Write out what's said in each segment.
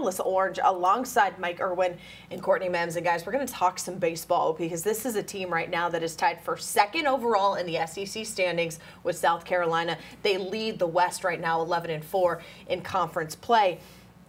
Melissa Orange alongside Mike Irwin and Courtney Mims. And guys, we're going to talk some baseball because this is a team right now that is tied for second overall in the SEC standings with South Carolina. They lead the West right now 11-4 in conference play.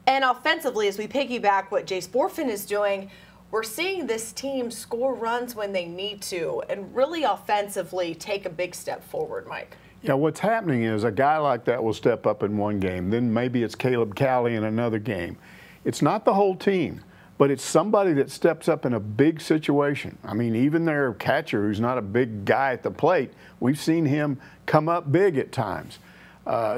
And offensively, as we piggyback what Jace Borfin is doing, we're seeing this team score runs when they need to and really offensively take a big step forward, Mike. Yeah, what's happening is a guy like that will step up in one game. Then maybe it's Caleb Cowley in another game. It's not the whole team, but it's somebody that steps up in a big situation. I mean, even their catcher, who's not a big guy at the plate, we've seen him come up big at times.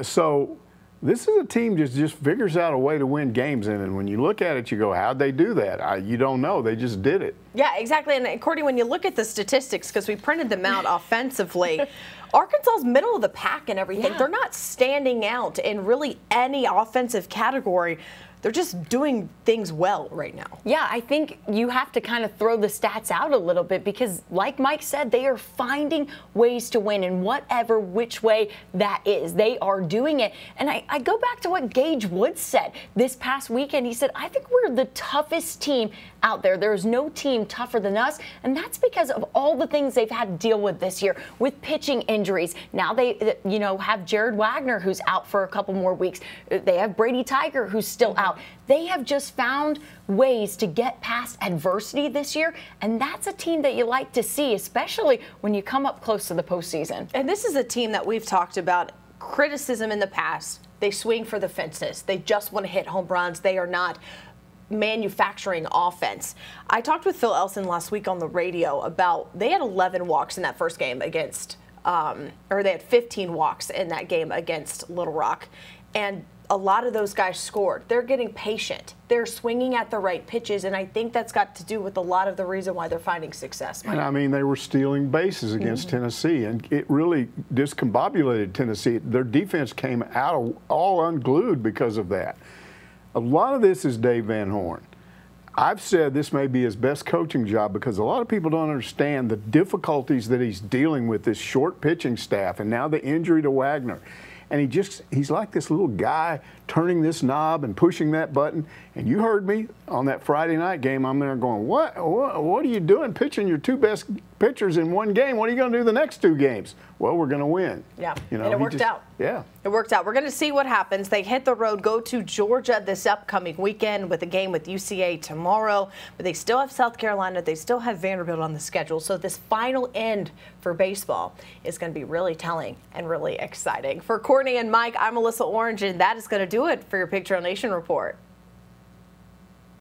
So this is a team that just figures out a way to win games. And when you look at it, you go, how'd they do that? You don't know. They just did it. Yeah, exactly. And Courtney, when you look at the statistics, because we printed them out offensively, Arkansas's middle of the pack and everything. Yeah. They're not standing out in really any offensive category. They're just doing things well right now. Yeah, I think you have to kind of throw the stats out a little bit because, like Mike said, they are finding ways to win in which way that is. They are doing it. And I go back to what Gage Woods said this past weekend. He said, I think we're the toughest team out there. There is no team tougher than us. And that's because of all the things they've had to deal with this year with pitching injuries. Now they, have Jared Wagner, who's out for a couple more weeks. They have Brady Tiger, who's still out. They have just found ways to get past adversity this year, and that's a team that you like to see, especially when you come up close to the postseason. And this is a team that we've talked about criticism in the past. They swing for the fences. They just want to hit home runs. They are not manufacturing offense. I talked with Phil Elson last week on the radio about they had 11 walks in that first game against, or they had 15 walks in that game against Little Rock. And a lot of those guys scored. They're getting patient. They're swinging at the right pitches, and I think that's got to do with a lot of the reason why they're finding success, Mike. And I mean, they were stealing bases against Tennessee, and it really discombobulated Tennessee. Their defense came out all unglued because of that. A lot of this is Dave Van Horn. I've said this may be his best coaching job because a lot of people don't understand the difficulties that he's dealing with this short pitching staff, and now the injury to Wagner. And he's like this little guy turning this knob and pushing that button. And you heard me on that Friday night game. I'm there going, what are you doing pitching your two best pitchers in one game? What are you going to do the next two games? Well, we're going to win. Yeah, and it worked out. Yeah. It worked out. We're going to see what happens. They hit the road, go to Georgia this upcoming weekend with a game with UCA tomorrow. But they still have South Carolina. They still have Vanderbilt on the schedule. So this final end for baseball is going to be really telling and really exciting. For Courtney and Mike, I'm Melissa Orange, and that is going to do it for your Big Trail Nation report.